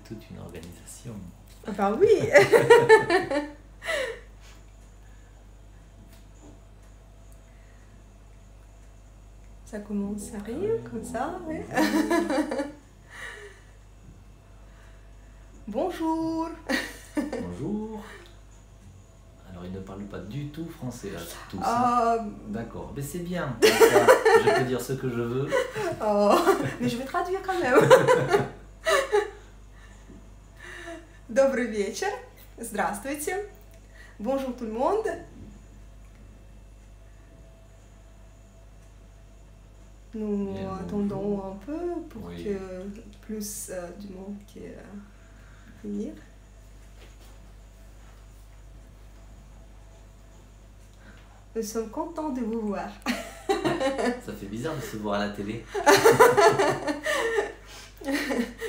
toute une organisation. Ah bah oui. Ça commence à rire comme ça, oui. Bonjour. Bonjour. Alors, il ne parle pas du tout français, là, tous. D'accord, mais c'est bien. Comme ça, je peux dire ce que je veux. Mais je vais traduire quand même. Добрый вечер. Здравствуйте. Bonjour tout le monde. Nous attendons un peu pour que plus du monde qui venir. Nous sommes contents de vous voir. Ça fait bizarre de se voir à la télé.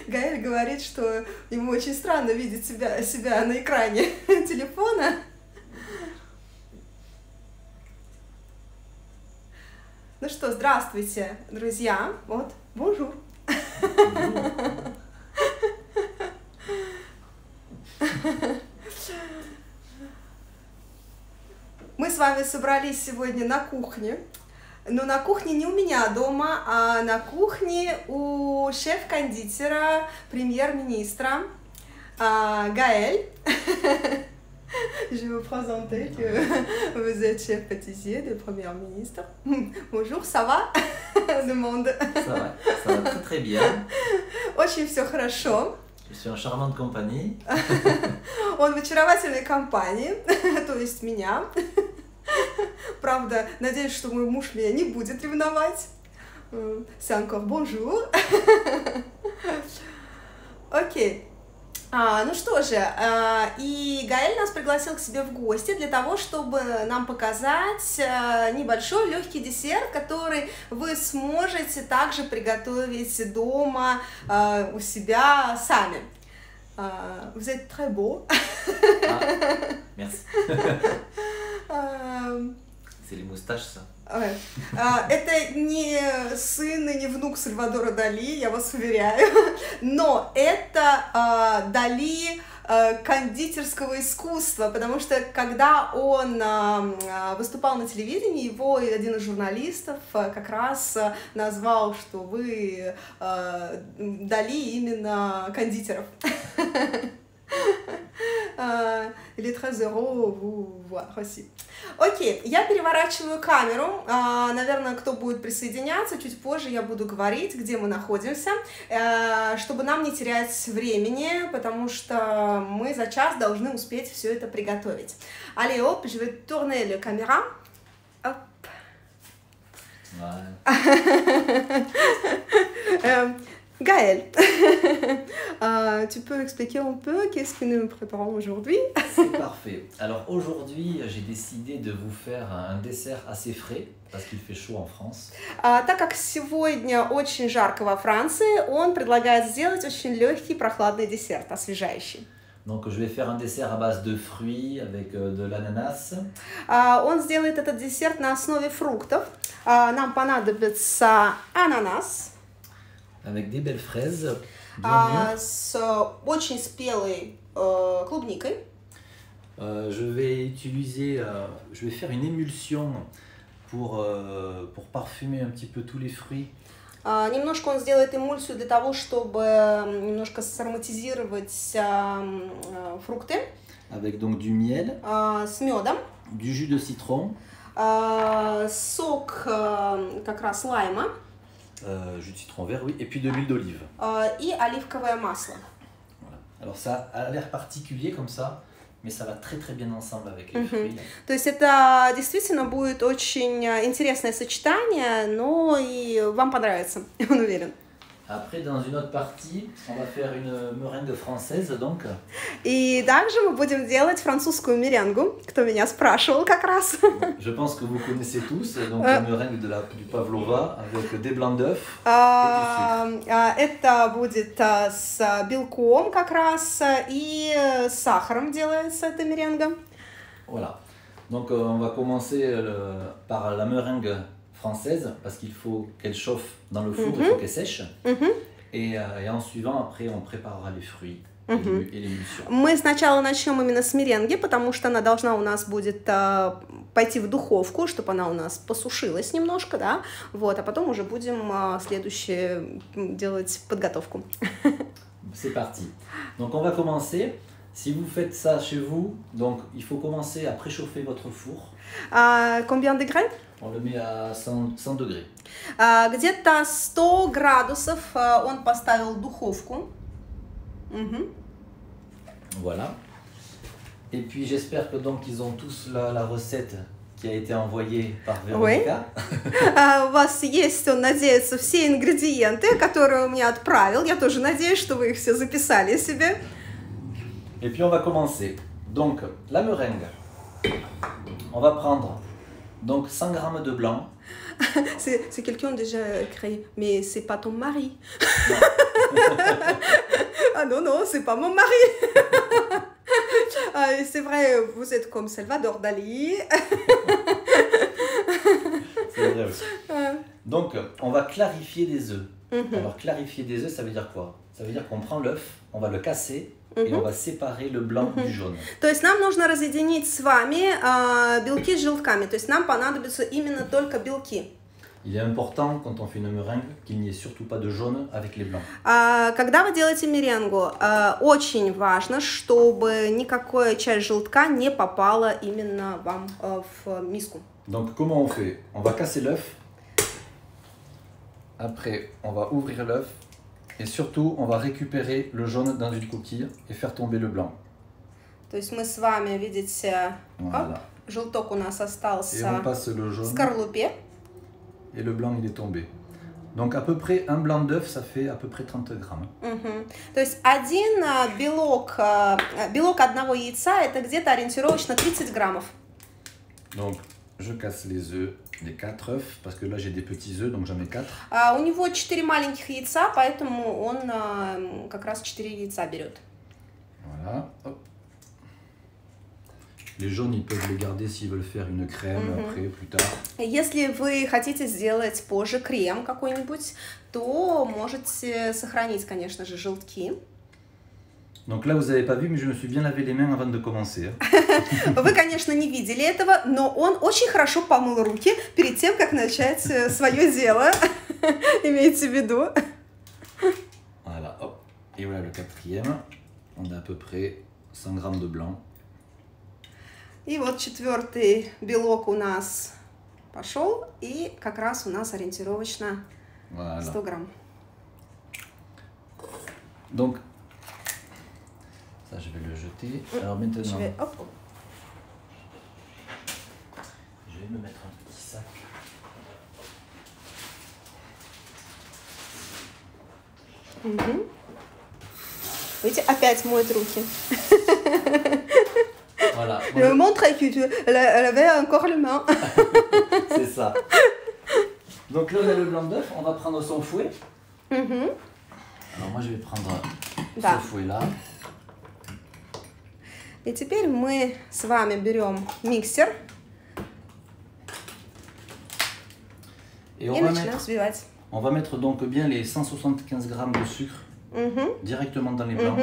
Гаэль говорит, что ему очень странно видеть себя на экране телефона. Ну что, здравствуйте, друзья. Вот, bonjour. Мы с вами собрались сегодня на кухне. Но на кухне не у меня дома, а на кухне у шеф-кондитера, премьер-министра Гаэль. Je vais vous présenter que vous êtes chef pâtissier de Premier ministre. Bonjour, ça va? Demande. Ça va très très bien. Очень все хорошо. Je suis en charmante compagnie. Он в очаровательной компании, то есть меня. Правда, надеюсь, что мой муж меня не будет ревновать. C'est encore bonjour. Окей. Ну что же, и Гаэль нас пригласил к себе в гости для того, чтобы нам показать небольшой легкий десерт, который вы сможете также приготовить дома у себя сами. Vous êtes très beau. Merci. C'est les moustaches, ça. Это не сын и не внук Сальвадора Дали, я вас уверяю, но это Дали кондитерского искусства, потому что когда он выступал на телевидении, его один из журналистов как раз назвал, что вы Дали именно кондитеров. Il est très heureux vous voir aussi. Окей, я переворачиваю камеру. Наверное, кто будет присоединяться, чуть позже я буду говорить, где мы находимся, чтобы нам не терять времени, потому что мы за час должны успеть все это приготовить. Allez, hop, je vais tourner la caméra. Hop. Gaël, tu peux expliquer un peu qu'est-ce que nous préparons aujourd'hui? C'est parfait. Alors aujourd'hui, j'ai décidé de vous faire un dessert assez frais, parce qu'il fait chaud en France. Так как сегодня очень жарко во Франции, он предлагает сделать очень легкий прохладный десерт, освежающий. Donc je vais faire un dessert à base de fruits avec de l'ananas. Он сделает этот десерт на основе фруктов. Нам понадобится ананас. Avec des belles fraises, с очень спелой клубникой. Je vais faire une émulsion pour parfumer un petit peu tous les fruits. Немножко он сделает эмульсию для того, чтобы немножко сароматизировать фрукты. Avec donc du miel, с медом. du jus de citron, сок как раз лайма. Jus de citron vert, oui, et puis de l'huile d'olive. И оливковое масло. Voilà. Alors ça a l'air particulier comme ça, mais ça va très très bien ensemble avec les fruits. То есть это действительно будет очень интересное сочетание, но и вам понравится, он уверен. Après, dans une autre partie, on va faire une meringue française, donc. И также мы будем делать французскую меренгу, кто меня спрашивал как раз. Je pense que vous connaissez tous, donc la meringue du pavlova avec des blancs d'œufs et du sucre. Это будет с белком как раз и с сахаром делается эта меренга. Voilà. Donc on va commencer par la meringue française parce qu'il faut qu'elle chauffe dans le four, il faut qu'elle sèche. Et en suivant, après, on préparera les fruits et l'émulsion. Мы сначала начнем именно с меренги, потому что она должна у нас будет пойти в духовку, чтобы она у нас посушилась немножко, да, вот, а потом уже будем следующее делать подготовку. C'est parti. Donc on va commencer. Si vous faites ça chez vous, donc il faut commencer à préchauffer votre four. Combien de degrés? On le met à 100 degrés. Где-то 100 градусов он поставил духовку. Voilà. Et puis j'espère que donc ils ont tous la recette qui a été envoyée par Véronica. У вас есть, он надеется, все ингредиенты, которые он мне отправил. Я тоже надеюсь, что вы их все записали себе. Et puis on va commencer. Donc la meringue. On va prendre donc 100 g de blanc. C'est quelqu'un déjà écrit, mais c'est pas ton mari. Ah non, non, c'est pas mon mari. C'est vrai, vous êtes comme Salvador Dali. C'est vrai aussi. Donc, on va clarifier des œufs. Alors, clarifier des œufs, ça veut dire quoi? Ça veut dire qu'on prend l'œuf, on va le casser et on va séparer le blanc du jaune. То есть нам нужно разъединить с вами белки с желтками. То есть нам понадобятся именно только белки. Il est important, quand on fait une meringue, qu'il n'y ait surtout pas de jaune avec les blancs. Когда вы делаете меренгу, очень важно, чтобы никакая часть желтка не попала именно вам в миску. Donc, comment on fait? On va casser l'œuf. Après, on va ouvrir l'œuf. Et surtout, on va récupérer le jaune dans une coquille et faire tomber le blanc. То есть мы с вами, видите, voilà. Желток у нас остался в скорлупе. Et le blanc, il est tombé. Donc à peu près, un blanc d'œuf, ça fait à peu près 30 grammes. То есть один белок одного яйца, это где-то ориентировочно 30 граммов. Donc, je casse les œufs, les 4 œufs, parce que là j'ai des petits œufs, donc j'en mets 4. У него 4 маленьких яйца, поэтому он как раз 4 яйца берет. Voilà. Hop. Les jaunes, ils peuvent les garder s'ils veulent faire une crème après, plus tard. Если вы хотите сделать позже крем какой-нибудь, то можете сохранить, конечно же, желтки. Donc là, vous n'avez pas vu, mais je me suis bien lavé les mains avant de commencer. Вы, конечно, не видели этого, но он очень хорошо помыл руки перед тем, как начать свое дело. Имейте в виду. Voilà, hop. Et voilà le quatrième. On a à peu près 100 grammes de blanc. И вот четвертый белок у нас пошел, и как раз у нас ориентировочно 100 грамм. Donc, ça je vais le jeter. Alors maintenant, je vais me mettre un petit sac. Видите, опять моет руки. Voilà. Je me montre qu'elle avait encore les mains. C'est ça. Donc là, on a le blanc d'œuf. On va prendre son fouet. Alors moi, je vais prendre ce fouet-là. И теперь мы с вами берем миксер et начинаем взбивать. On va mettre donc bien les 175 grammes de sucre directement dans les blancs.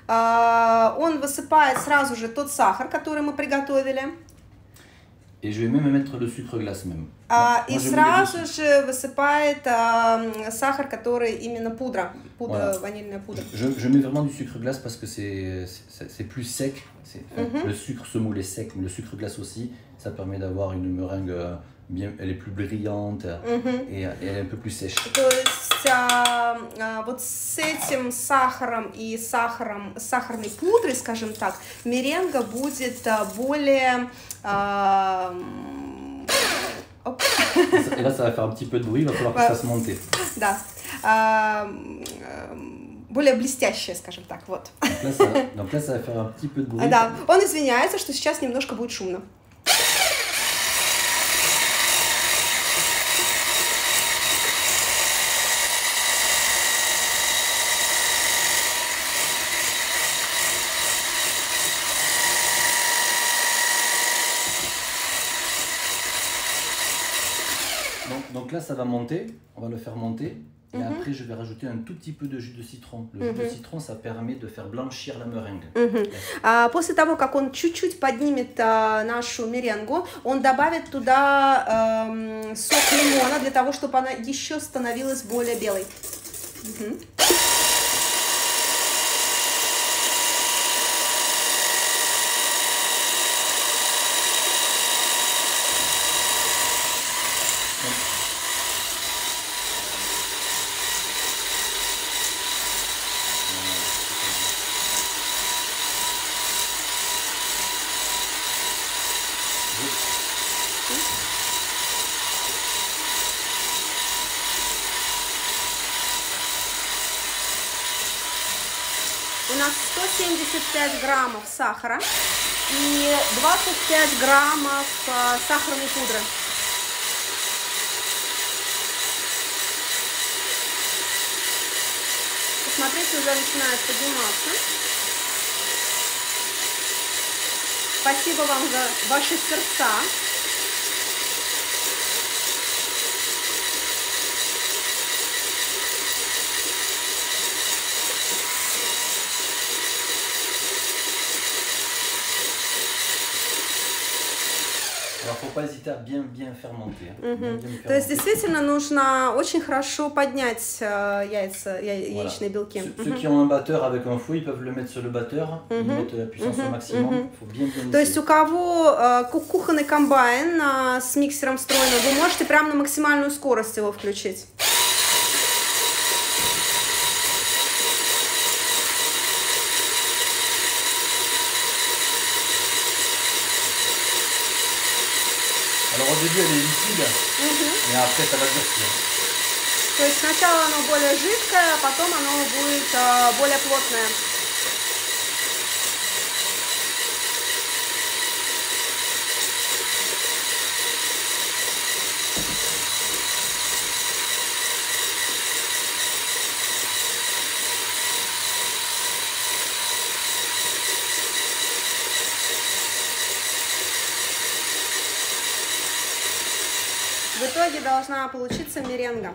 Он высыпает сразу же тот сахар, который мы приготовили. Et je vais même mettre le sucre glace même. И сразу же высыпает сахар, который именно пудра, ванильная пудра. Je mets vraiment du sucre glace parce que c'est plus sec. Le sucre semoule est sec, mais le sucre glace aussi, ça permet d'avoir une meringue bien, elle est plus brillante et elle est un peu plus sèche. То есть вот с этим сахаром и сахарной пудрой, скажем так, меренга будет более... Et là, ça va faire un petit peu de bruit, il va falloir que ça se monte. Да. Более блестящая, скажем так, вот. Donc là, ça va faire un petit peu de bruit. Да, он извиняется, что сейчас немножко будет шумно. Donc là, ça va monter, on va le faire monter. Et après, je vais rajouter un tout petit peu de jus de citron. Le jus de citron, ça permet de faire blanchir la meringue. После того, как он чуть-чуть поднимет нашу меренгу, он добавит туда сок лимона для того, чтобы она еще становилась более белой. У нас 175 граммов сахара и 25 граммов сахарной пудры. Посмотрите, уже начинает подниматься. Спасибо вам за ваши сердца. Alors, faut pas hésiter à bien fermenter. То есть действительно нужно очень хорошо поднять яичные белки. Ceux qui ont un batteur avec un fouet, ils peuvent le mettre sur le batteur, ils mettent la puissance au maximum. Faut bien То есть у кого кухонный комбайн с миксером встроенным, вы можете прямо на максимальную скорость его включить. Alors au début elle est liquide, mais après ça va durcir. То есть сначала оно более жидкое, а потом оно будет более плотное. В итоге должна получиться меренга.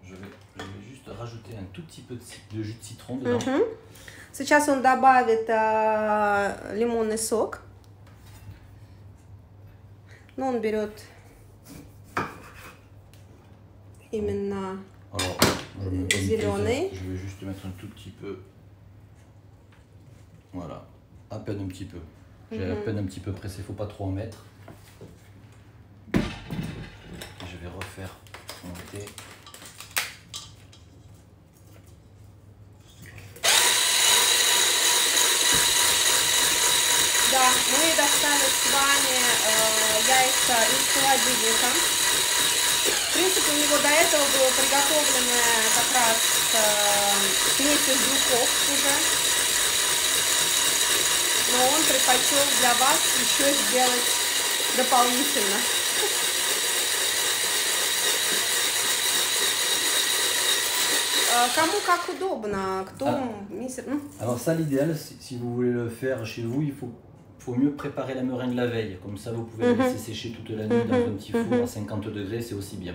Je vais juste rajouter un tout petit peu de jus de citron dedans. Сейчас он добавит лимонный сок. Но он берет именно зеленый. Je vais juste mettre un tout petit peu. Voilà, à peine un petit peu. J'ai à peine un petit peu pressé, il ne faut pas trop en mettre. Je vais refaire monter. Да, мы достали с вами яйца из холодильника. В принципе, у него до этого было приготовлено как раз смесь из белков уже. Но он предпочел для вас еще сделать дополнительно. Кому как удобно, кто мистер. Alors ça, l'idéal, si vous voulez le faire chez vous, il faut mieux préparer la meringue la veille. Comme ça, vous pouvez la laisser sécher toute la nuit dans un petit four à 50 degrés, c'est aussi bien.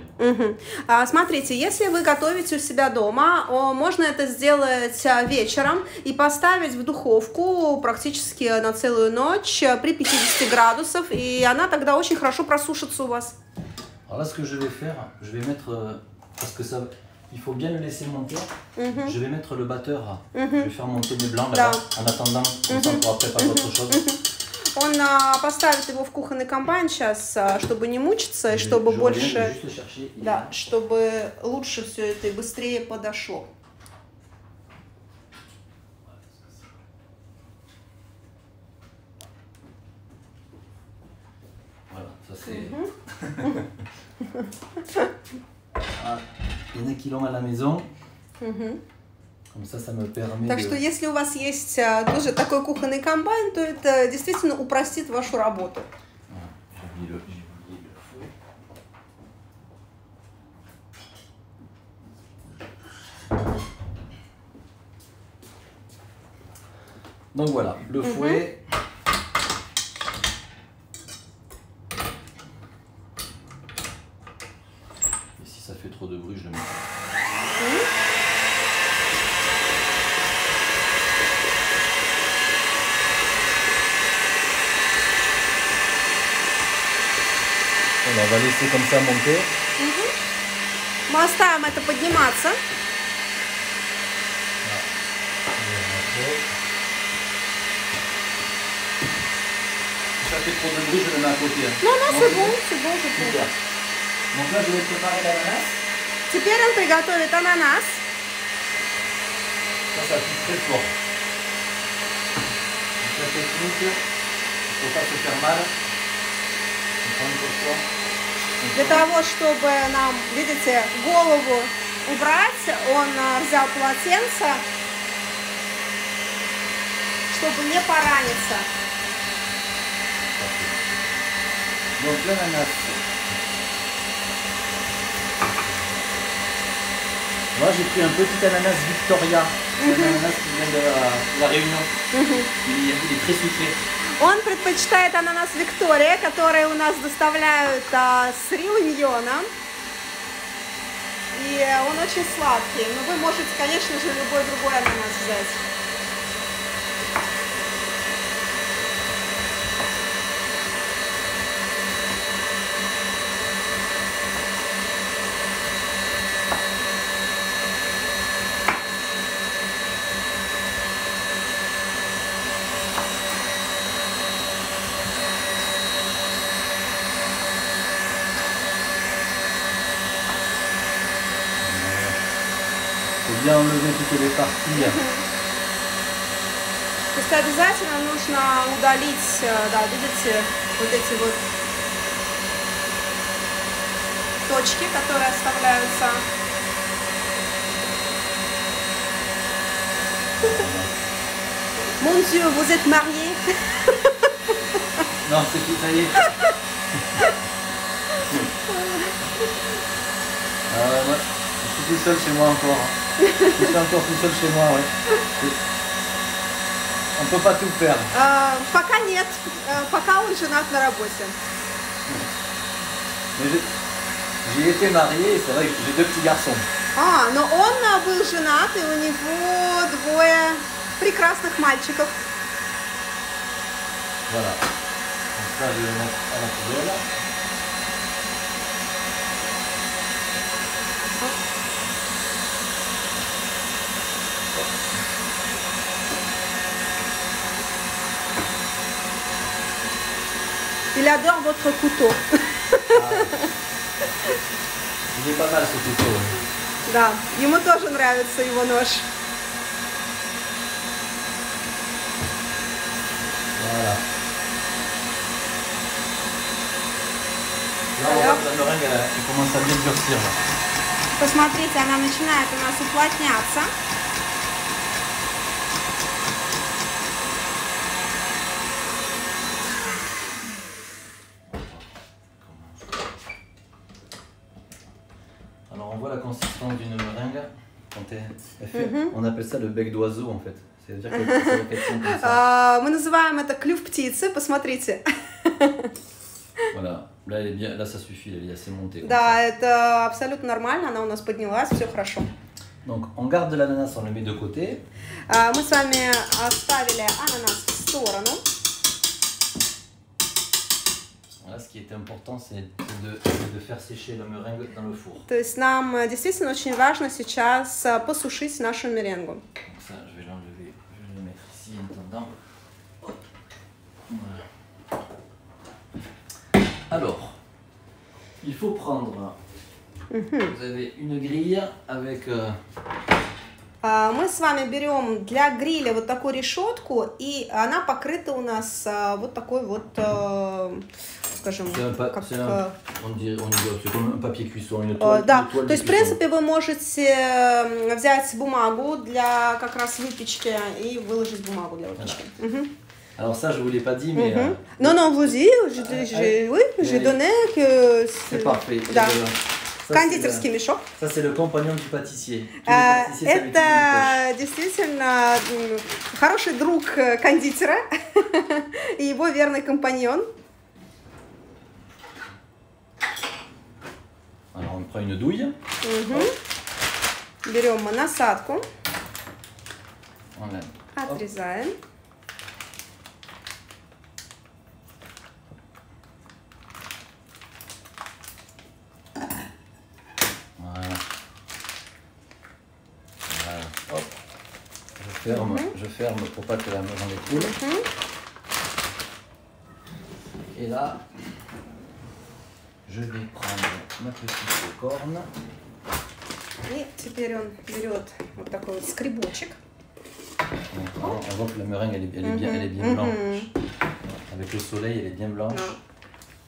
Смотрите, если вы готовите у себя дома, можно это сделать вечером и поставить в духовку практически на целую ночь при 50 градусах, и она тогда очень хорошо просушится у вас. Alors là, ce que je vais faire, je vais mettre, parce que ça... Il faut bien le laisser monter. Je vais mettre le batteur. Je vais faire monter mes blancs là-bas. En attendant, comme ça on pourra préparer autre chose. Он поставит его в кухонный комбайн сейчас, чтобы не мучиться, и чтобы больше, да, чтобы лучше все это и быстрее подошло. Voilà, ça c'est. Ah, il y en a qui l'ont à la maison. Comme ça me permet. Так что если у вас есть тоже такой кухонный комбайн, то это действительно упростит вашу работу. Donc voilà, le fouet. Et si ça fait trop de bruit, je le mets. On va laisser comme ça monter. Мы оставим это подниматься. Ça fait trop de bruit, je le mets à côté. Non, c'est bon, c'est bon, je peux. Super. Donc là, je vais préparer l'ananas. Теперь он приготовит ананас. Ça pique très fort. Donc la technique, il ne faut pas se faire mal. On prend une fois. Для того, чтобы нам, видите, голову убрать, он взял полотенце, чтобы не пораниться. Donc l'ananas. Moi j'ai pris un petit ananas Victoria. C'est un ananas qui vient de la Réunion. Il est très sucré. Он предпочитает ананас Виктория, который у нас доставляют с Реуньона. И он очень сладкий. Но вы можете, конечно же, любой другой ананас взять. Bien enlever toutes les parties. То есть обязательно нужно удалить, да, видите, вот эти вот точки, которые оставляются. Mon Dieu, vous êtes mariés? Non, c'est tout, ça y est. Moi, je suis tout seul chez moi encore. Je suis encore tout seul chez moi, ouais. On peut pas tout faire. Пока нет, пока он женат на работе. J'ai été marié et c'est vrai que j'ai 2 petits garçons. Но он был женат, и у него 2 прекрасных мальчиков. Voilà. Donc ça, je vais le mettre à la poubelle. Il adore votre couteau. Il est pas mal ce couteau. Да, ему тоже нравится его нож. Voilà. Là, on voit que la meringue, elle commence à bien durcir. Посмотрите, она начинает у нас уплотняться. Alors on voit la consistance d'une meringue quand elle fait. On appelle ça le bec d'oiseau en fait. C'est-à-dire qu'elle tient comme ça. Мы называем это клюв птицы, посмотрите. Voilà, là elle est bien, là ça suffit, elle est assez montée. Да, это абсолютно нормально, она у нас поднялась, все хорошо. Donc on garde l'ananas, on le met de côté. Мы с вами оставили ананас в сторону. Voilà, ce qui est important, c'est de faire sécher la meringue dans le four. То есть нам действительно очень важно сейчас посушить нашу меренгу. Donc ça, je vais l'enlever, je vais le mettre ici en attendant. Voilà. Alors, il faut prendre, vous avez une grille avec... Мы с вами берем для гриля вот такую решетку, и она покрыта у нас вот такой вот, скажем, on dirait c'est comme un papier cuisson, une toile. Да, то есть в принципе вы можете взять бумагу для как раз выпечки и выложить бумагу для выпечки. Alors ça je vous l'ai pas dit mais... Non, non, vous y, oui, j'ai donné que... C'est parfait. Да. Кондитерский мешок. Ça c'est le compagnon du pâtissier. Это действительно хороший друг кондитера и его верный компаньон. Alors on prend une douille. Берем мы насадку, Voilà. отрезаем. Voilà. Voilà. Hop. Je ferme pour pas que la meringue coule. Et là, je vais prendre ma petite corne. И теперь он берет вот такой вот скребочек. On voit que la meringue elle est bien blanche. Avec le soleil, elle est bien blanche.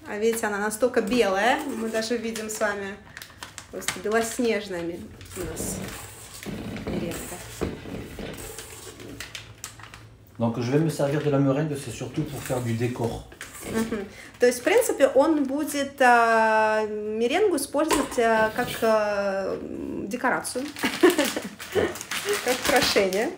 А видите, она настолько белая, мы даже видим с вами просто белоснежная у нас меренга. Donc je vais me servir de la meringue, c'est surtout pour faire du décor. То есть, в принципе, он будет меренгу использовать как декорацию, как украшение.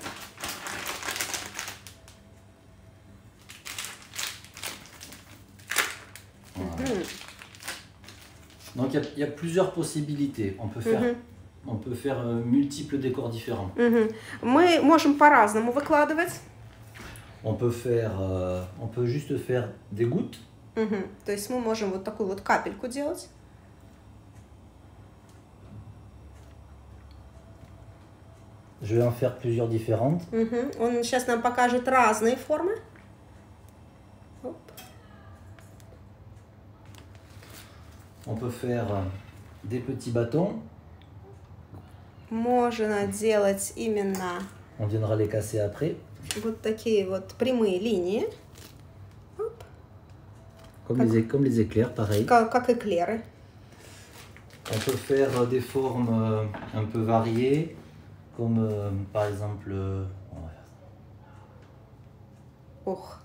Donc il y a plusieurs possibilités. On peut faire multiples décors différents. Мы можем по-разному выкладывать. On peut juste faire des gouttes. То есть мы можем вот такую вот капельку делать. Je vais en faire plusieurs différentes. Он сейчас нам покажет разные формы. Оп. On peut faire des petits bâtons. Можно делать именно On viendra les casser après. вот такие вот прямые линии. Оп. Comme les éclairs, pareil. Как эклеры. On peut faire des formes un peu variées, comme par exemple... on va faire ça. Ох,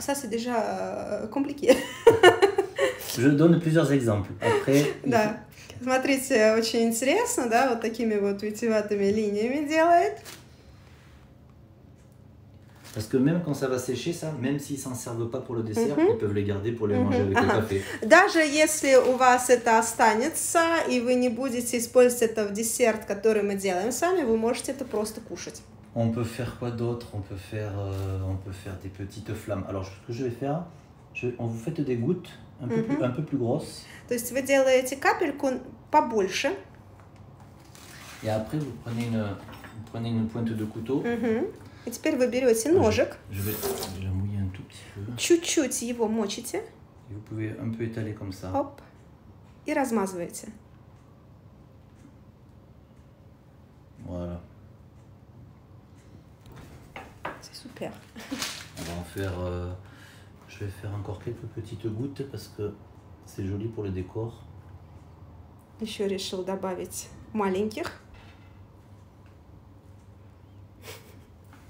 ça c'est déjà compliqué. Je donne plusieurs exemples. Après, Да, смотрите, очень интересно, да, вот такими вот витиеватыми линиями делает. Parce que même quand ça va sécher, ça, même s'ils s'en servent pas pour le dessert, ils peuvent les garder pour les manger avec le café. Даже если у вас это останется, и вы не будете использовать это в десерт, который мы делаем сами, вы можете это просто кушать. On peut faire quoi d'autre? On peut faire des petites flammes. Alors, ce que je vais faire, on vous faites des gouttes un peu plus grosses. То есть вы делаете капельку побольше. Et après, vous prenez une pointe de couteau. И теперь вы берете ножик, Je vais la mouiller un tout petit peu. чуть-чуть его мочите, Et vous pouvez un peu étaler comme ça. оп, и размазываете. Voilà. C'est super. On va en faire... je vais faire encore quelques petites gouttes parce que c'est joli pour le décor. Еще решил добавить маленьких.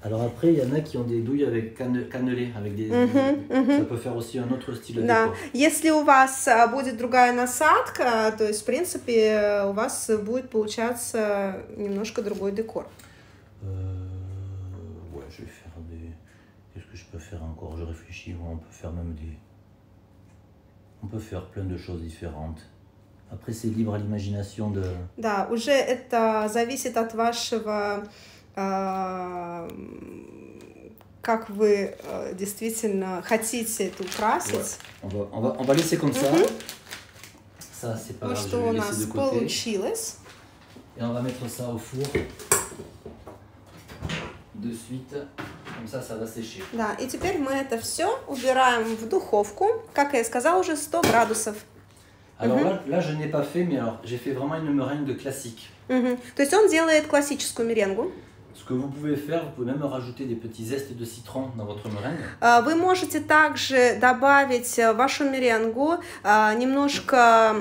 Alors après, il y en a qui ont des douilles avec cannelé, avec des... Ça peut faire aussi un autre style de Да, décor. если у вас будет другая насадка, то есть, в принципе, у вас будет получаться немножко другой декор. Ouais, je vais faire des... Qu'est-ce que je peux faire encore? Je réfléchis, on peut faire même des... On peut faire plein de choses différentes. Après, c'est libre à l'imagination de... Да, уже это зависит от вашего... как вы действительно хотите это украсить. Ouais. On va laisser comme ça. Ça, c'est pas Вот grave, je что vais у laisser нас de côté. получилось. Et on va mettre ça au four. De suite. Comme ça va sécher. Да, и теперь мы это все убираем в духовку, как я и сказала, уже 100 градусов. Alors là, je n'ai pas fait, mais alors j'ai fait vraiment une meringue classique. То есть он делает классическую меренгу. Ce que vous pouvez faire, vous pouvez même rajouter des petits zestes de citron dans votre meringue. Вы можете также добавить в вашу меренгу немножко...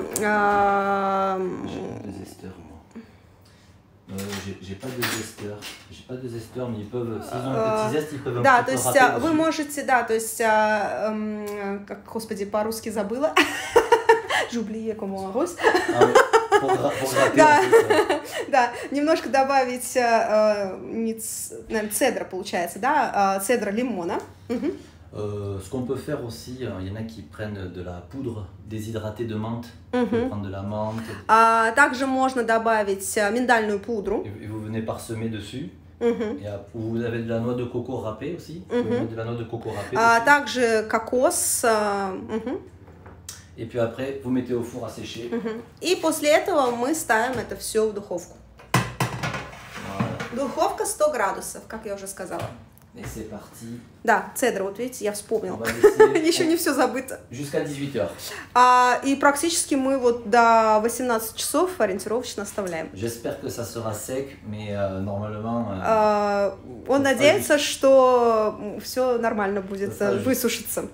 J'ai pas de zesteur. J'ai pas de zesteur, mais ils peuvent, s'ils ont un petit zeste, ils peuvent Да, un то petit peu есть râper вы dessus. можете, да, то есть, как, господи, по-русски забыла. J'oubliais comment on rose. Pour gratter, Да. en fait, Да, немножко добавить наверное, цедра, получается, да, цедра лимона. Ce qu'on peut faire aussi, il y en a qui prennent de la poudre déshydratée de menthe. Vous pouvez prendre de la menthe. Также можно добавить миндальную пудру. Et vous venez parsemer dessus. Et vous avez de la noix de coco râpée aussi. Vous pouvez mettre de la noix de coco râpée dessus. Также кокос. Et puis après, vous mettez au four à sécher. И после этого мы ставим это все в духовку. Духовка 100 градусов, как я уже сказала. Et c'est parti. Да, цедра, вот видите, я вспомнила. On Еще не все забыто. Jusqu'à 18h. И практически мы вот до 18 часов ориентировочно оставляем. J'espère que ça sera sec, mais normalement. Он надеется, что все нормально будет высушиться.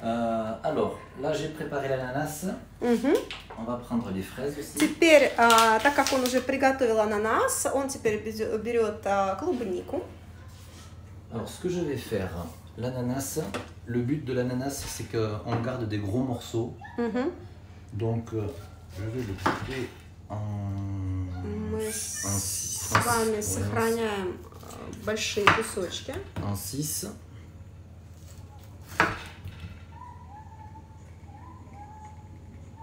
Alors, là j'ai préparé l'ananas. On va prendre les fraises aussi. Теперь, так как он уже приготовил ананас, он теперь берет клубнику. Alors, ce que je vais faire, l'ananas, le but de l'ananas, c'est qu'on garde des gros morceaux. Donc, je vais le couper Мы с вами сохраняем большие кусочки. En 6.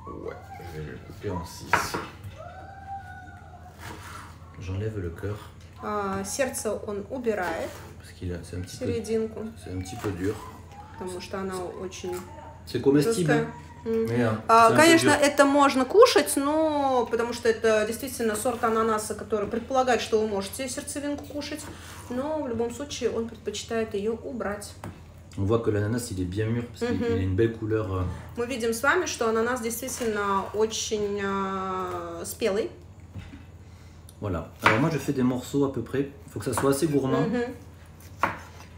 Ouais, je vais le couper en 6. J'enlève le cœur. Сердце он убирает. Parce qu'il c'est un petit серединку. C'est un petit peu dur. Потому что она очень C'est comestible. Конечно, это можно кушать, но потому что это действительно сорт ананаса, который предполагает, что вы можете сердцевинку кушать, но в любом случае он предпочитает ее убрать. On voit que l'ananas il est bien mûr parce qu'il a une belle couleur. Мы видим с вами, что ананас действительно очень спелый. Voilà. Alors moi je fais des morceaux à peu près. Il faut que ça soit assez gourmand.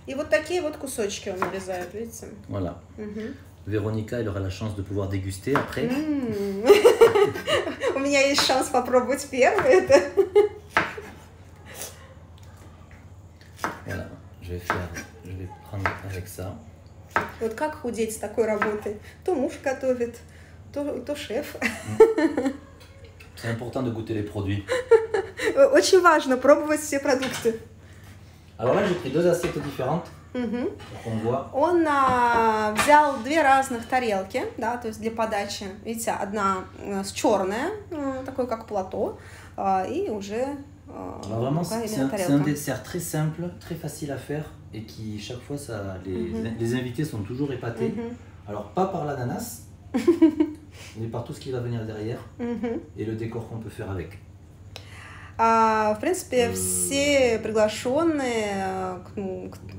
И вот такие вот кусочки он нарезает, видите? Voilà. Véronica, elle aura la chance de pouvoir déguster après. У меня есть шанс попробовать первый это. Voilà. Je vais prendre avec ça. Вот как худеть с такой работой? То муж готовит, то шеф. C'est important de goûter les produits. Очень важно пробовать все продукты. Alors là, j'ai pris deux assiettes différentes. Pour qu'on voit. Он взял две разных тарелки, да, то есть для подачи. Видите, одна с черная, такой как плато, и уже vraiment, c'est un dessert très simple, très facile à faire et qui chaque fois ça, les invités sont toujours épatés. Alors pas par l'ananas, mais par tout ce qui va venir derrière et le décor qu'on peut faire avec. В принципе, все приглашенные,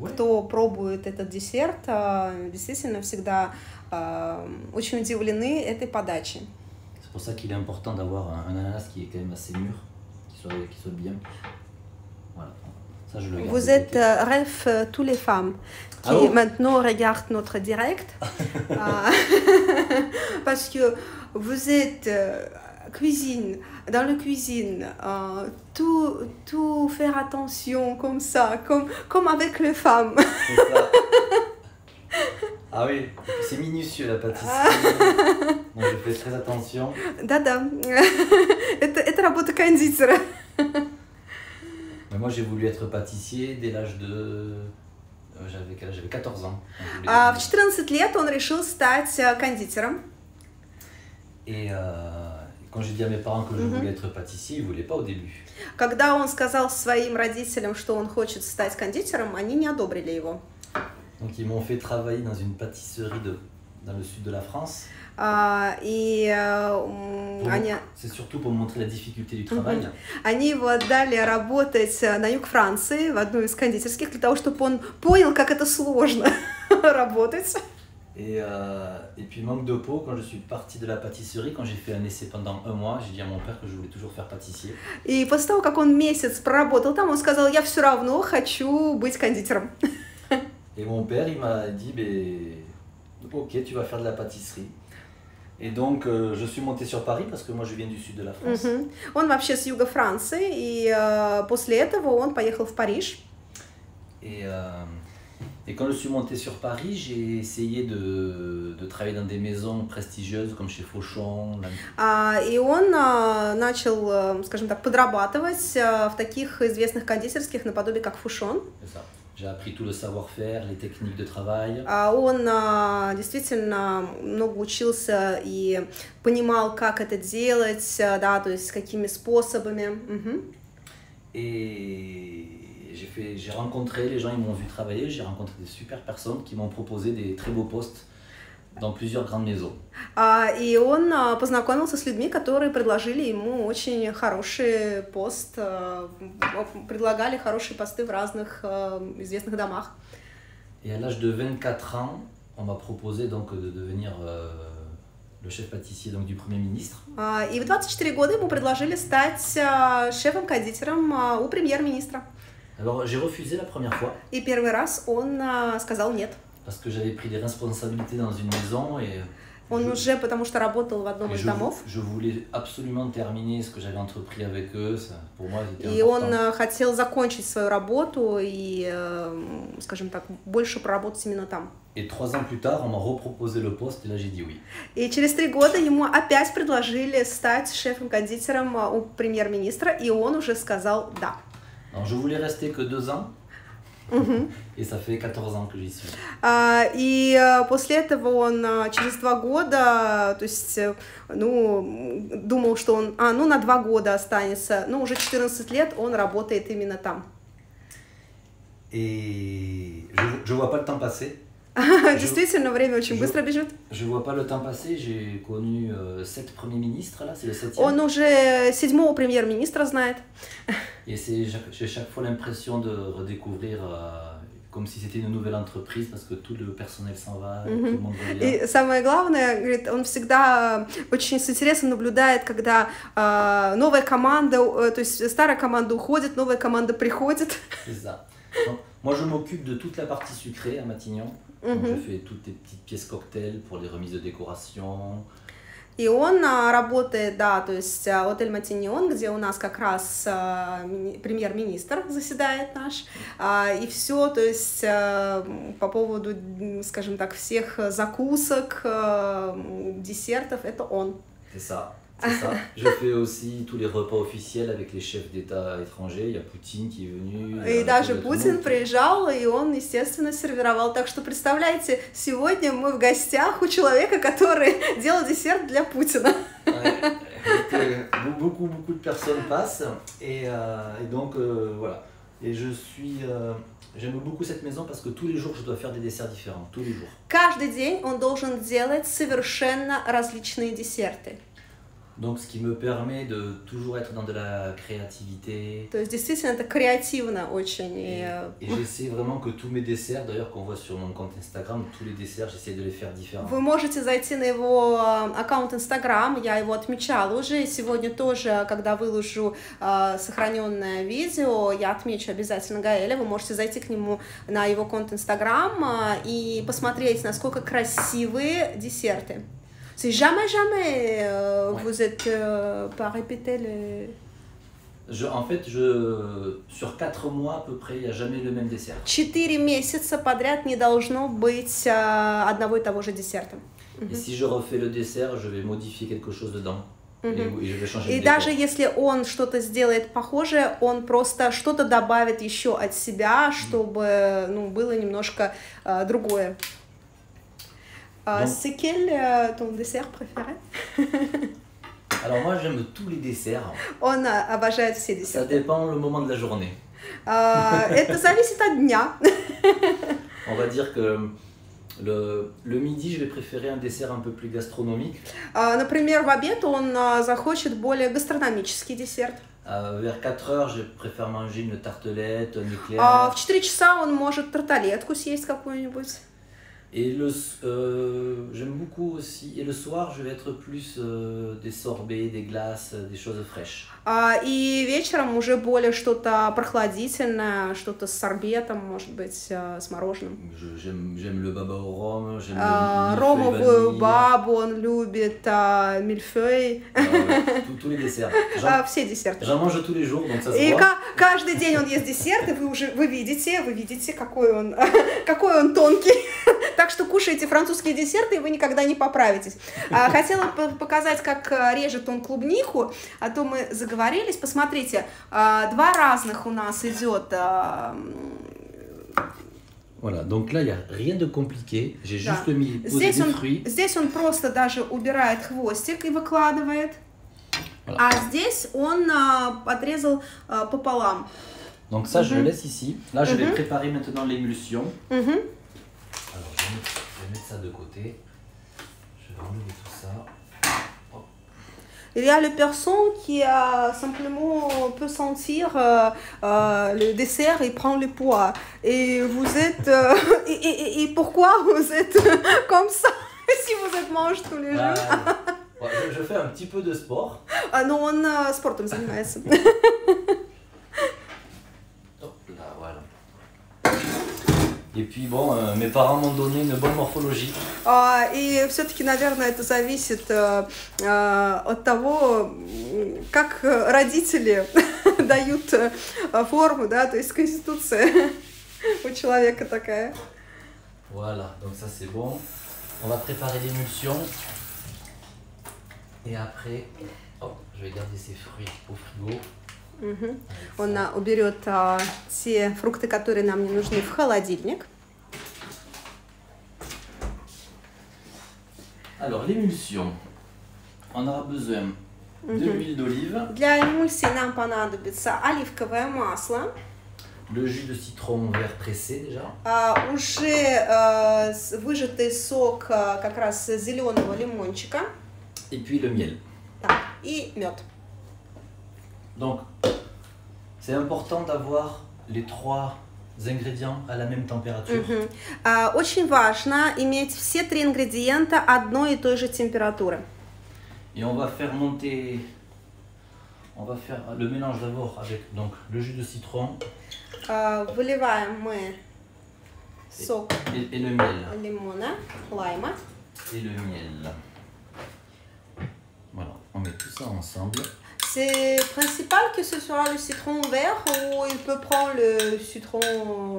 кто пробует этот десерт, действительно всегда очень удивлены этой подачей. C'est pour ça qu'il est important d'avoir un ananas qui est quand même assez mûr, qui soit bien. Voilà. Ça, je le garde. Vous êtes rêve tous les femmes qui maintenant regardent notre direct parce que vous êtes cuisine, dans la cuisine, tout faire attention comme ça, comme avec les femmes. Ah oui, c'est minutieux la pâtisserie. Donc je fais très attention. Да-да, это работа кондитера. Mais moi j'ai voulu être pâtissier dès l'âge de... J'avais 14 ans. В 14 лет он решил стать кондитером. Et quand j'ai dit à mes parents que je voulais être pâtissier, ils ne voulaient pas au début. Когда он сказал своим родителям, что он хочет стать кондитером, они не одобрили его. Donc ils m'ont fait travailler dans une pâtisserie dans le sud de la France. C'est surtout pour montrer la difficulté du travail. Они его отдали работать на юг Франции, в одну из кондитерских, для того, чтобы он понял, как это сложно работать. Et puis manque de peau, quand je suis parti de la pâtisserie, quand j'ai fait un essai pendant un mois, j'ai dit à mon père que je voulais toujours faire pâtissier. И после того, как он месяц проработал там, он сказал, я все равно хочу быть кондитером. Et mon père, il m'a dit, ok, tu vas faire de la pâtisserie. Et donc, je suis monté sur Paris, parce que moi, je viens du sud de la France. Он вообще с юга Франции, и после этого он поехал в Париж. Et quand je suis monté sur Paris, j'ai essayé de travailler dans des maisons prestigieuses, comme chez Fauchon. И он начал, скажем так, подрабатывать в таких известных кондитерских, наподобие как Фушон. J'ai appris tout le savoir-faire, les techniques de travail. Он действительно много учился и понимал, как это делать, да, то есть какими способами. Et j'ai rencontré, les gens ils m'ont vu travailler, j'ai rencontré des super personnes qui m'ont proposé des très beaux postes dans plusieurs grandes maisons. И он познакомился с людьми, которые предложили ему очень хороший пост, предлагали хорошие посты в разных известных домах. Et à l'âge de 24 ans, on m'a proposé donc de devenir le chef pâtissier donc, du Premier ministre. И в 24 года ему предложили стать шефом-кондитером у премьер-министра. Alors j'ai refusé la première fois. И первый раз он сказал нет. Parce que j'avais pris des responsabilités dans une maison et Он уже потому что работал в одном из домов. Je voulais absolument terminer ce que j'avais entrepris avec eux. Ça, pour moi, c'était important. И он хотел закончить свою работу и, скажем так, больше проработать именно там. Et 3 ans plus tard, on m'a reproposé le poste et là j'ai dit oui. И через 3 года ему опять предложили стать шефом-кондитером у премьер-министра, и он уже сказал да. Alors, je voulais rester que 2 ans. Et ça fait 14 ans que j'y suis. И после этого он через 2 года, то есть, ну, думал, что он, ну, на 2 года останется, но уже 14 лет он работает именно там. Et je vois pas le temps passer. Действительно, время очень быстро бежит. Je vois pas le temps passer, j'ai connu 7 premiers ministres, là, c'est le 7e. Он уже 7-го премьер-министра знает. Et j'ai chaque fois l'impression de redécouvrir comme si c'était une nouvelle entreprise, parce que tout le personnel s'en va, tout le monde revient. И самое главное, говорит, он всегда очень с интересом наблюдает, когда новая команда, то есть старая команда уходит, новая команда приходит. C'est ça. Donc, moi, je m'occupe de toute la partie sucrée à Matignon. Donc, je fais toutes les petites pièces cocktails pour les remises de décoration. И он работает, да, то есть отель Матиньон, где у нас как раз премьер-министр заседает наш, и все, то есть по поводу, скажем так, всех закусок, десертов, это он. C'est ça. C'est ça. Je fais aussi tous les repas officiels avec les chefs d'État étrangers. Il y a Poutine qui est venu. И даже Путин приезжал, и он, естественно, сервировал. Так что, представляете, сегодня мы в гостях у человека, который делал десерт для Путина. Beaucoup de personnes passent. Et donc, voilà. Et j'aime beaucoup cette maison parce que tous les jours, je dois faire des desserts différents. Tous les jours. Каждый день он должен делать совершенно различные десерты. Donc, ce qui me permet de toujours être dans de la créativité. То есть, действительно, это креативно очень. Et j'essaie vraiment que tous mes desserts, d'ailleurs, qu'on voit sur mon compte Instagram, tous les desserts, j'essaie de les faire différents. Вы можете зайти на его аккаунт Instagram, я его отмечала уже, и сегодня тоже, когда выложу сохраненное видео, я отмечу обязательно Гаэля, вы можете зайти к нему на его аккаунт Instagram и посмотреть, насколько красивые десерты. C'est jamais vous êtes pas répété le... En fait, sur 4 mois à peu près, il n'y a jamais le même dessert. 4 месяца подряд не должно быть одного и того же десерта. Et si je refais le dessert, je vais modifier quelque chose dedans. Et je vais changer le décor. даже если он что-то сделает похожее, он просто что-то добавит еще от себя, чтобы, ну, было немножко другое. C'est quel ton dessert préféré? Alors moi j'aime tous les desserts. Он обожает все десерты. Ça dépend le moment de la journée. Это зависит от дня. On va dire que le midi, je vais préférer un dessert un peu plus gastronomique. Например, в обед он захочет более гастрономический десерт. Vers 4 heures, je préfère manger une tartelette, un éclair. В 4 часа он может тарталетку съесть какую-нибудь. Et j'aime beaucoup aussi. Et le soir, je vais être plus des sorbets, des glaces, des choses fraîches. И вечером уже более что-то прохладительное, что-то с сорбетом, может быть, с мороженым. J'aime le baba au rhum, j'aime le ромовую бабу он любит, мильфей. Tous les desserts. Все десерты. J'en mange tous les jours, donc ça se И voit. каждый день он ест десерты, вы видите, какой он тонкий. Так что кушайте французские десерты, и вы никогда не поправитесь. Хотела показать, как режет он клубнику, а то мы заговорились. Посмотрите, 2 разных у нас идет Voilà, donc là, il n'y a rien de compliqué. J'ai juste mis здесь des fruits. Здесь он просто даже убирает хвостик и выкладывает. Voilà. А здесь он отрезал пополам. Donc ça, je le laisse ici. Là, je vais préparer maintenant l'émulsion. Alors, je vais mettre ça de côté. Je vais enlever tout ça. Hop. Il y a les personnes qui simplement peut sentir le dessert et prend le poids. Et vous êtes... et pourquoi vous êtes comme ça si vous êtes mange tous les jours? Je fais un petit peu de sport. Но он спортом занимается. Et puis bon, mes parents m'ont donné une bonne morphologie. И все-таки, наверное, это зависит от того, как родители дают форму, да, то есть конституция у человека такая. Voilà, donc ça c'est bon. On va préparer l'émulsion. Et après, je vais garder ces fruits au frigo. Он уберет те фрукты, которые нам не нужны, в холодильник. Alors, l'émulsion, on aura besoin de l'huile d'olive. Для эмульсии нам понадобится оливковое масло. Le jus de citron vert pressé déjà. Уже выжатый сок как раз зеленого лимончика. Et puis le miel. И мед. Donc, c'est important d'avoir les trois ingrédients à la même température. Очень важно иметь все три ингредиента одной и той же температуры. Et on va faire monter, on va faire le mélange d'abord avec donc le jus de citron. Выливаем мы сок et le miel. Лимона, лайма. Et le miel. Voilà, on met tout ça ensemble. C'est principal que ce soit le citron vert ou il peut prendre le citron...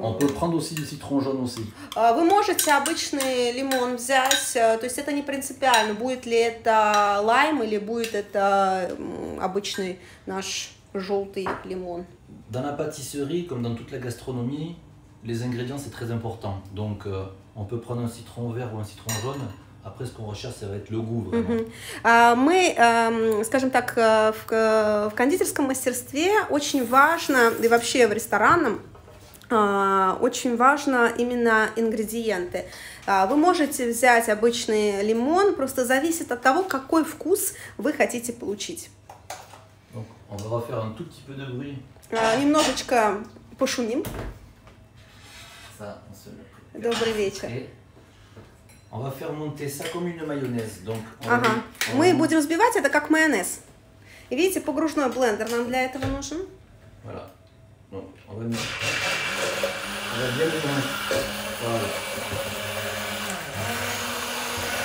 On peut prendre aussi du citron jaune aussi. Вы можете обычный лимон взять, то есть это не принципиально, будет ли это лайм или будет это обычный наш желтый лимон. Dans la pâtisserie, comme dans toute la gastronomie, les ingrédients c'est très important. Donc on peut prendre un citron vert ou un citron jaune. Après, ce qu'on recherche, ça va être le goût, vraiment. Мы, скажем так, в кондитерском мастерстве очень важно, и вообще в ресторанном, очень важно именно ингредиенты. Вы можете взять обычный лимон, просто зависит от того, какой вкус вы хотите получить. Donc, on va refaire un tout petit peu de bruit. Немножечко пошумим. Ça, on se le... Добрый вечер. On va faire monter ça comme une mayonnaise. Donc, Мы будем взбивать это как майонез. И видите, погружной блендер нам для этого нужен. Voilà. Donc, on va bien mélanger. Voilà.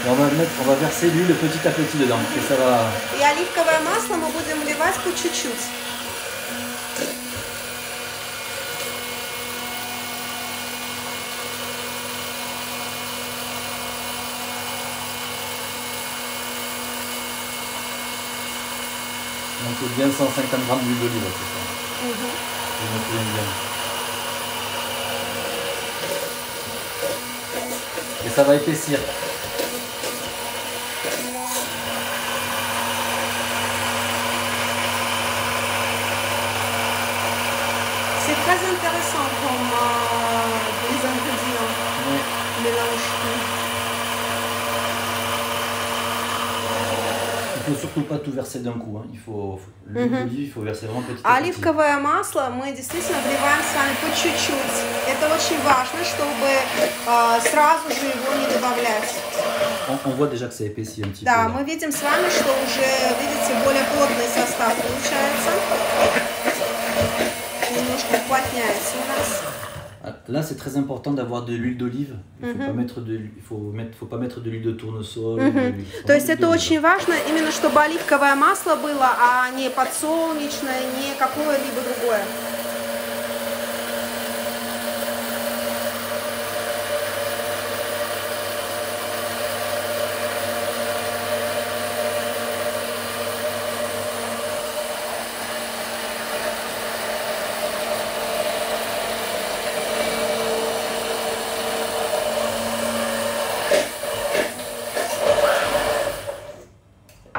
On va verser l'huile petit à petit dedans. Et ça va... И оливковое масло мы будем вливать по чуть-чуть. Donc bien 150 grammes d'huile d'olive, c'est ça. Je me souviens bien. Et ça va épaissir. C'est très intéressant comme les ingrédients mélangés. Il faut surtout pas tout verser d'un coup. Il faut l'huile d'olive, il faut verser vraiment petit à petit. Оливковое масло мы действительно вливаем с вами по чуть-чуть. Это очень важно, чтобы сразу же его не добавлять. On voit déjà que ça épaissit un petit peu. Да, мы видим с вами, что уже, видите, более плотный состав получается. Немножко уплотняется у нас. Là, c'est très important d'avoir de l'huile d'olive. Il faut pas mettre de l'huile de tournesol. То есть это очень важно, именно чтобы оливковое масло было, а не подсолнечное, не какое-либо другое.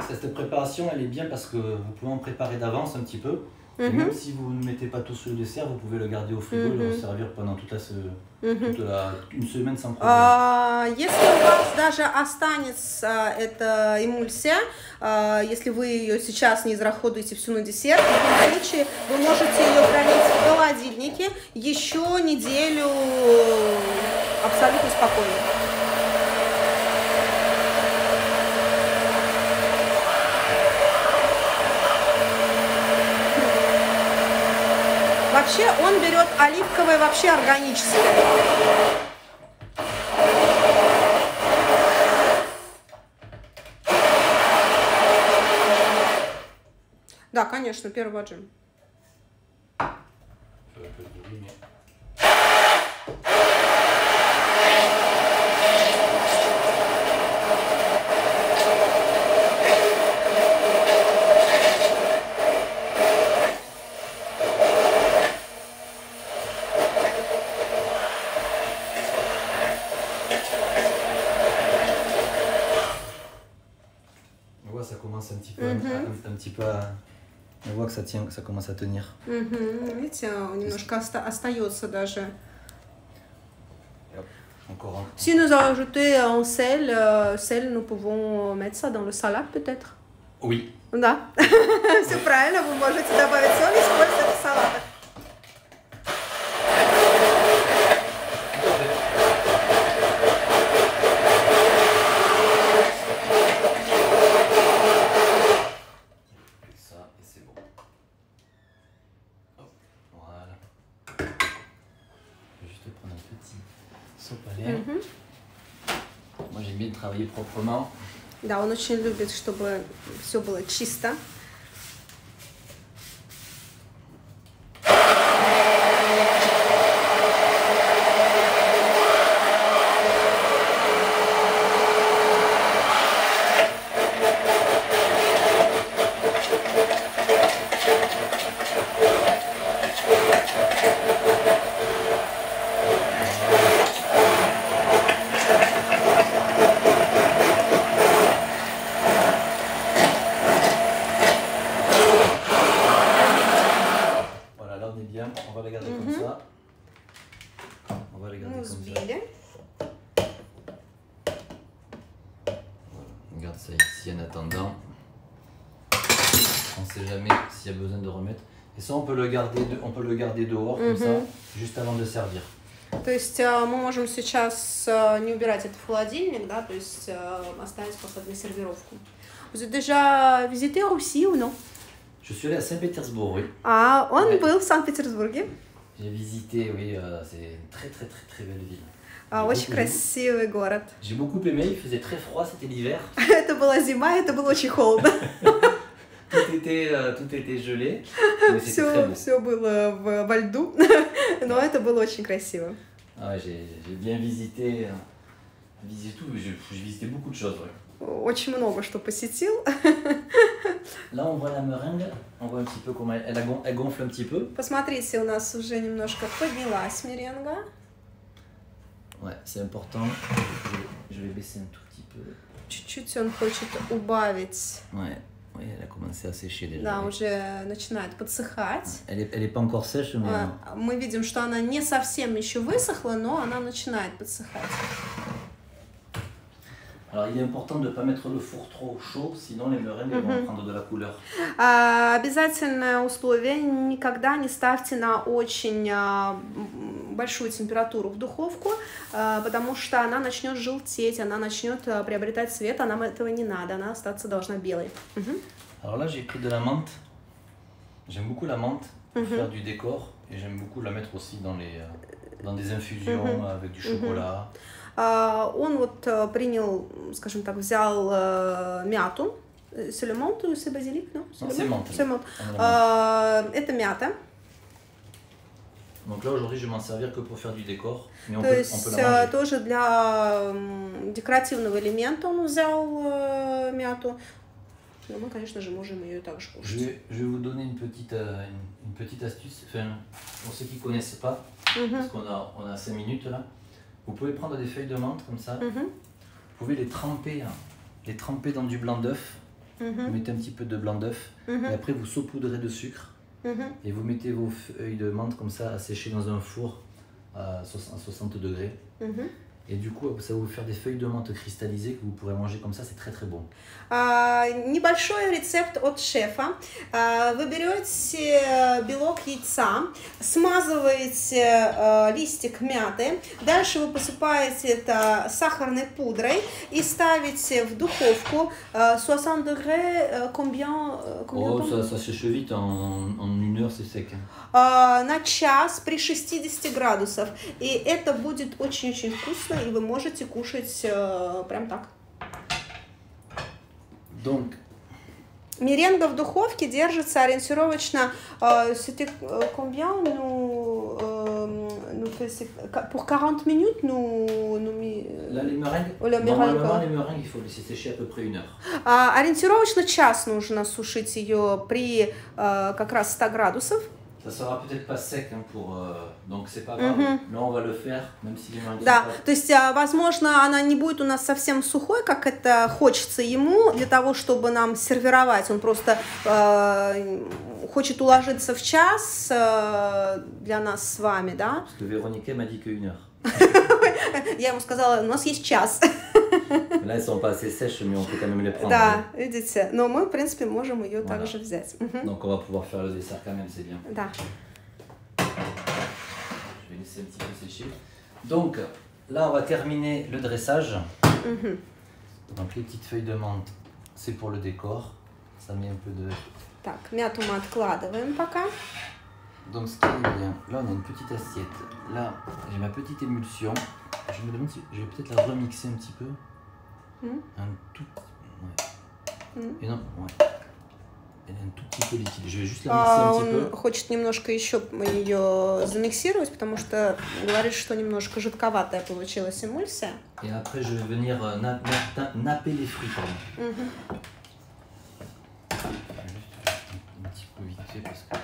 Cette préparation, elle est bien parce que vous pouvez en préparer d'avance un petit peu. Et même si vous ne mettez pas tout sur le dessert, vous pouvez le garder au frigo et le servir pendant une semaine sans problème. Если у вас даже останется эта эмульсия, если вы ее сейчас не израсходуете всю на десерт, в любом случае вы можете ее хранить в холодильнике еще неделю абсолютно спокойно. Вообще он берет оливковое, вообще органическое. Да, конечно, первый отжим. Ça commence un petit peu à... On voit que ça tient, que ça commence à tenir. Видите, немножко остается даже. Encore un. Si nous ajoutons un sel, nous pouvons mettre ça dans le salade peut-être. Oui. Да, все правильно, вы можете добавить соль и использовать в салатах. Moi j'aime bien travailler proprement. Да, он очень любит, чтобы все было чисто. On va les garder comme ça. On va les garder comme ça. On garde ça ici en attendant. On ne sait jamais s'il y a besoin de remettre. Et ça, on peut le garder dehors comme ça, juste avant de servir. То есть мы можем сейчас не убирать это в холодильник, да, то есть оставить просто для сервировку. Vous êtes déjà visité Russie ou non? Je suis allé à Saint-Pétersbourg, oui. Ah, он был в Санкт-Петербурге. J'ai visité, oui, c'est une très belle ville. Очень красивый город. J'ai beaucoup aimé, il faisait très froid, c'était l'hiver. Это была зима, это было очень холодно. Tout était gelé, mais c'était très beau. Все было во льду, но это было очень красиво. Ah, j'ai bien visité tout, j'ai visité beaucoup de choses, ouais. Очень много что посетил. Là, on voit la meringue, on voit un petit peu comment elle gonfle un petit peu. Посмотрите, у нас уже немножко поднялась меренга. Ouais, c'est important. Je vais baisser un tout petit peu. Чуть-чуть он хочет убавить. Ouais, oui, elle a commencé à sécher déjà. Да, уже начинает подсыхать. Elle est pas encore sèche, mais... Мы видим, что она не совсем еще высохла, но она начинает подсыхать. Alors, il est important de ne pas mettre le four trop chaud, sinon les meringues vont prendre de la couleur. Обязательное условие: никогда не ставьте на очень большую температуру в духовку, потому что она начнет желтеть, она начнет приобретать цвет, а нам этого не надо, она остаться должна белой. Alors là, j'ai pris de la menthe. J'aime beaucoup la menthe pour faire du décor, et j'aime beaucoup la mettre aussi dans des infusions avec du chocolat. Он вот принял, скажем так, взял мяту. C'est le menthe ou c'est basilic, non? C'est menthe. C'est menthe. Это мята. Donc là, aujourd'hui, je vais m'en servir que pour faire du décor, mais on То peut есть la manger. тоже для декоративного элемента он взял мяту. Но мы, конечно же, можем ее также кушать. Je vais vous donner une petite astuce, enfin, pour ceux qui ne connaissent pas, parce qu'on a 5 minutes là. Vous pouvez prendre des feuilles de menthe comme ça, vous pouvez les tremper dans du blanc d'œuf vous mettez un petit peu de blanc d'œuf, et après vous saupoudrez de sucre, et vous mettez vos feuilles de menthe comme ça à sécher dans un four à 60 degrés. Et du coup, ça va vous faire des feuilles de menthe cristallisées que vous pourrez manger comme ça, c'est très très bon. Небольшой рецепт от шефа. Вы берете белок яйца, смазываете листик мяты, дальше вы посыпаете это сахарной пудрой и ставите в духовку 60 degrés, combien ça sèche vite, en 1 heure c'est sec. На час при 60 градусов. И это будет очень-очень вкусно, и вы можете кушать прям так. Donc, меренга в духовке держится ориентировочно c'était combien pour 40 minutes là les meringues, normalement les meringues il faut laisser sécher à peu près 1 heure. Ориентировочно час нужно сушить ее при как раз 100 градусов. Ça sera peut-être pas sec, hein, donc c'est pas grave. Là on va le faire, même si les meringues да, то есть, возможно, она не будет у нас совсем сухой, как это хочется ему, для того, чтобы нам сервировать. Он просто хочет уложиться в час для нас с вами, да? Parce que Véronique m'a dit que 1 heure. Я ему сказала, у нас есть час. Là, elles sont pas assez sèches, mais on peut quand même les prendre. Да, видите, но мы, в принципе, можем ее также взять. Donc, on va pouvoir faire le dessert quand même, c'est bien. Да. Je vais laisser un petit peu sécher. Donc, là, on va terminer le dressage. Donc, les petites feuilles de menthe, c'est pour le décor. Ça met un peu de... Так, мяту мы откладываем пока. Donc, ce qui est bien, là, on a une petite assiette. Là, j'ai ma petite émulsion. Je me demande si je vais peut-être la remixer un petit peu. Un tout petit... Ouais. Et non, ouais. Elle est un tout petit peu liquide. Je vais juste la mixer un petit peu. Он хочет немножко еще ее замиксировать, потому что говорит, что немножко жидковатая получилась эмульсия. Et après, je vais venir napper les fruits, pardon. Un petit peu vite fait parce que...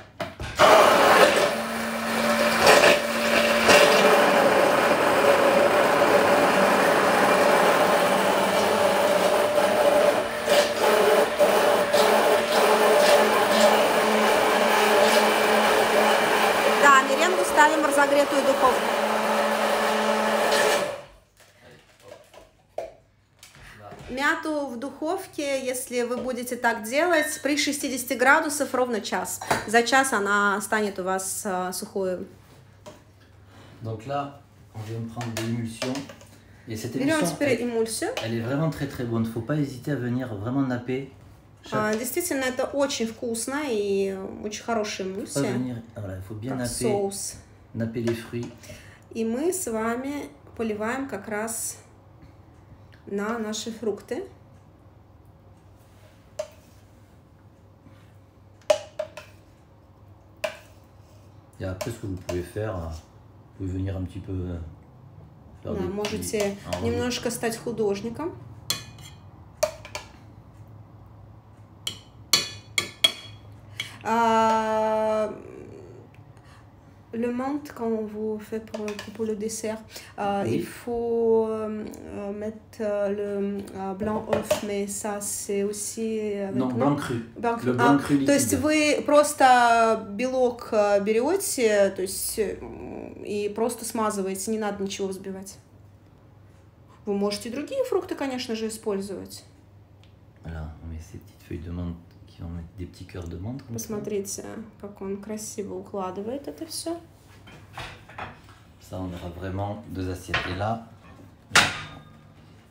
Ставим в разогретую духовку. Мяту в духовке, если вы будете так делать, при 60 градусов ровно час. За час она станет у вас сухой. Donc là, on vient de prendre de l'émulsion. Et cette émulsion, elle est vraiment très très bonne. Il ne faut pas hésiter à venir vraiment napper. Действительно, это очень вкусно и очень хорошая эмульсия. Il faut bien napper, соус. Napper les fruits. И мы с вами поливаем как раз на наши фрукты. Et après, ce que vous pouvez faire, vous pouvez venir un petit peu faire да, можете немножко стать художником. Le menthe, quand vous faites pour le dessert, il faut mettre le blanc œuf, mais ça c'est aussi... Non, blanc cru. Le blanc cru liquide. То есть вы просто белок берете, то есть, и просто смазываете, не надо ничего взбивать. Вы можете другие фрукты, конечно же, использовать. Voilà, on met ces petites feuilles de menthe qui vont mettre des petits cœurs de menthe. Посмотрите, как он красиво укладывает это все. Ça, on aura vraiment 2 assiettes. Et là,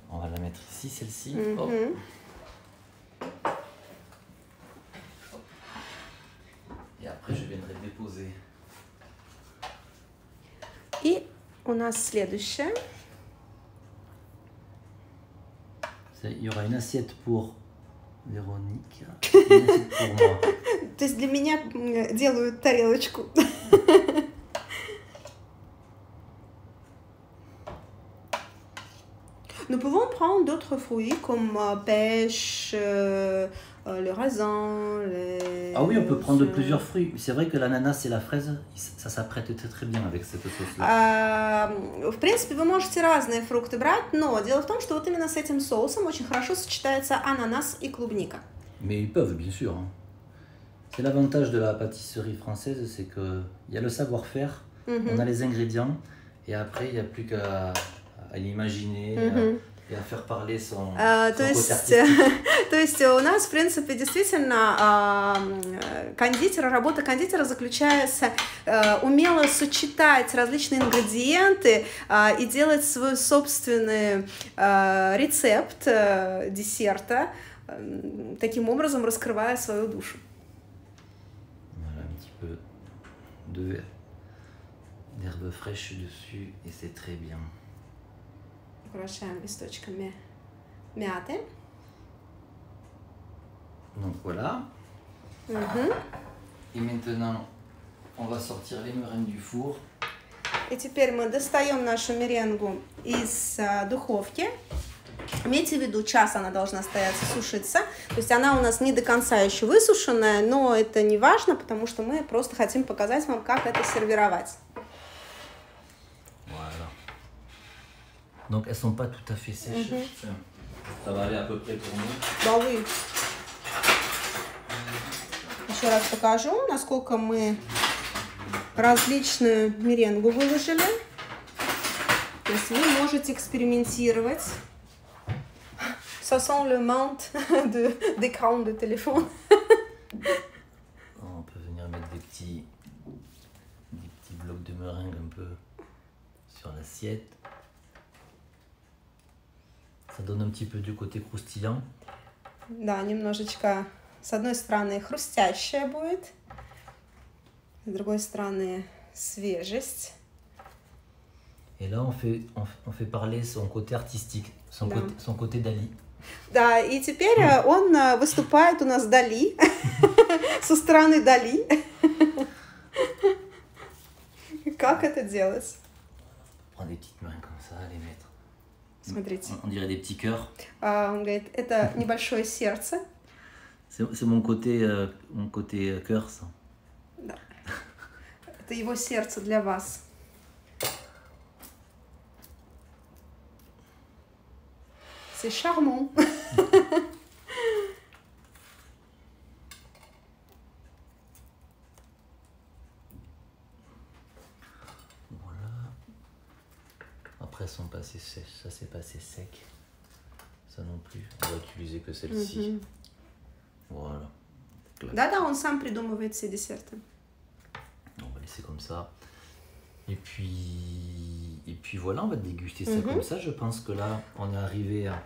on va la mettre ici, celle-ci. Oh. Et après, je viendrai déposer. И у нас следующее. Il y aura une assiette pour Véronique, une assiette pour moi. То есть для меня делают тарелочку. Nous pouvons prendre d'autres fruits comme pêche, le raisin, les... Ah oui, on peut prendre plusieurs fruits. C'est vrai que l'ananas et la fraise, ça s'apprête très très bien avec cette sauce-là. В принципе, вы можете разные фрукты брать, но дело в том, что вот именно с этим соусом очень хорошо сочетается ананас и клубника. Mais ils peuvent, bien sûr. Hein. C'est l'avantage de la pâtisserie française, c'est qu'il y a le savoir-faire, on a les ingrédients, et après, il n'y a plus qu'à l'imaginer и à faire parler son côté artistique. То есть у нас, в принципе, действительно, работа кондитера заключается умело сочетать различные ингредиенты и делать свой собственный рецепт десерта, таким образом раскрывая свою душу. Voilà, un petit peu d'herbe fraîche dessus, et c'est très bien. Украшаем листочками мяты. Donc voilà. Et maintenant, on va sortir les meringues du four. И теперь мы достаем нашу меренгу из духовки. Имейте в виду, час она должна стояться, сушиться. То есть она у нас не до конца еще высушенная, но это не важно, потому что мы просто хотим показать вам, как это сервировать. Donc elles sont pas tout à fait sèches. Ça va aller à peu près pour nous. Да, oui. Еще раз покажу, насколько мы различную меренгу выложили. То есть вы можете экспериментировать. Ça sent le menthe d'écran de téléphone. On peut venir mettre des petits blocs de meringue un peu sur l'assiette. Ça donne un petit peu du côté croustillant. Да, немножечко, с одной стороны, хрустящая будет, с другой стороны, свежесть. Et là, on fait parler son côté artistique, son côté Dali. Да, и теперь он выступает у нас Дали, со стороны Дали. Как это делать? Prendre des petites mains comme ça, les mettre. Смотрите. On dirait des petits cœurs. Он говорит, это небольшое сердце. C'est mon côté cœur, ça. Да. Это его сердце для вас. C'est charmant. Après, elles sont pas assez sèches, ça c'est pas assez sec. Ça non plus, on va utiliser que celle-ci. Voilà. Да-да, он сам придумывает все десерты. On va laisser comme ça. Et puis voilà, on va déguster ça comme ça. Je pense que là, on est arrivé à...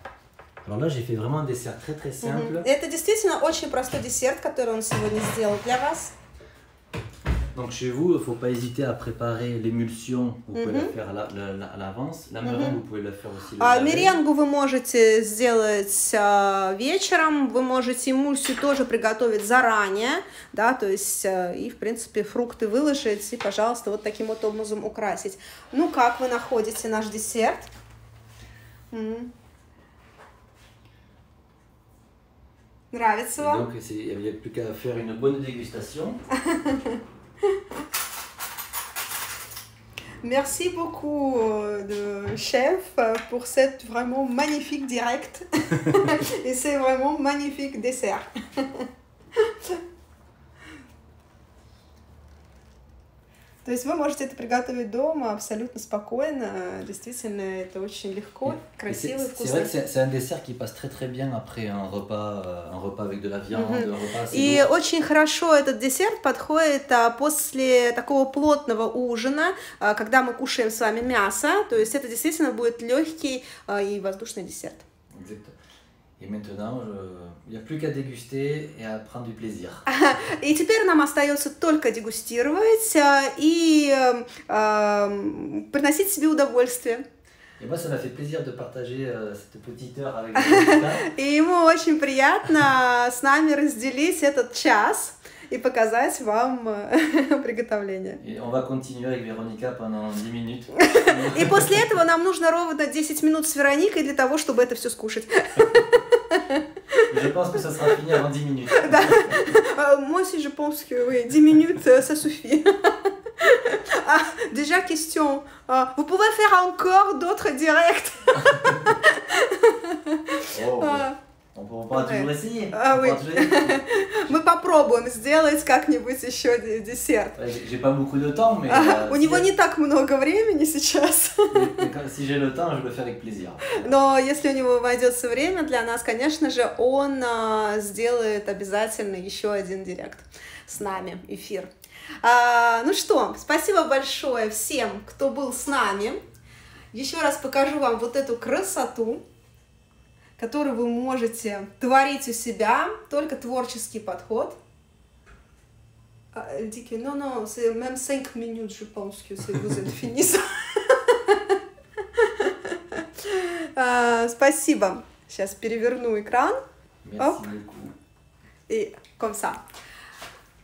Alors là, j'ai fait vraiment un dessert très très simple. Это действительно очень простой десерт, который он сегодня сделал для вас. Donc chez vous, il ne faut pas hésiter à préparer l'émulsion, vous pouvez la faire à l'avance. La meringue, vous pouvez la faire aussi le veille. Меренгу вы можете сделать вечером, вы можете эмульсию тоже приготовить заранее, да, то есть и в принципе фрукты выложить и, пожалуйста, вот таким вот образом украсить. Ну как вы находите наш десерт? Нравится вам? Donc il n'y a plus qu'à faire une bonne dégustation. Merci beaucoup, chef, pour cette vraiment magnifique direct. Et c'est vraiment magnifique dessert. То есть вы можете это приготовить дома абсолютно спокойно. Действительно, это очень легко, красиво и вкусно. C'est un dessert qui passe très très bien après un repas avec de la viande, un repas assez И lourd. очень хорошо этот десерт подходит после такого плотного ужина, когда мы кушаем с вами мясо. То есть это действительно будет легкий и воздушный десерт. Exactement. Et maintenant, il n'y a plus qu'à déguster et à prendre du plaisir. И теперь нам остается только дегустировать и приносить себе удовольствие. Et moi, ça m'a fait plaisir de partager cette petite heure avec Véronica. И ему очень приятно с нами разделить этот час и показать вам приготовление. Et on va continuer avec Véronica pendant 10 minutes. И после этого нам нужно ровно 10 минут с Вероникой для того, чтобы это все скушать. Je pense que ça sera fini avant 10 minutes. Да. Moi aussi, je pense que oui, 10 minutes, ça suffit. Déjà, question. Vous pouvez faire encore d'autres directs? On pourra toujours essayer. Oui. Мы попробуем сделать как-нибудь еще десерт. J'ai pas beaucoup de temps, mais... У него не так много времени сейчас. Si j'ai le temps, je le fais avec plaisir. Но если у него найдется время для нас, конечно же, он сделает обязательно еще один директ с нами, эфир. Ну что, спасибо большое всем, кто был с нами. Еще раз покажу вам вот эту красоту, которую вы можете творить у себя, только творческий подход. Дики, non, c'est même 5 minutes, je pense que vous êtes fini. Спасибо. Сейчас переверну экран. Оп. И comme ça.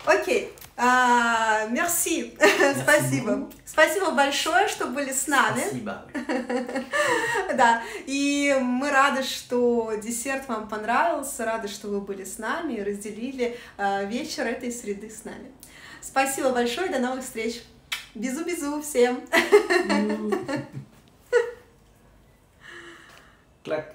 Окей. Merci. Спасибо. Спасибо большое, что были с нами. Спасибо. Да, и мы рады, что десерт вам понравился, рады, что вы были с нами и разделили вечер этой среды с нами. Спасибо большое, до новых встреч. Бизу-бизу всем. Клак.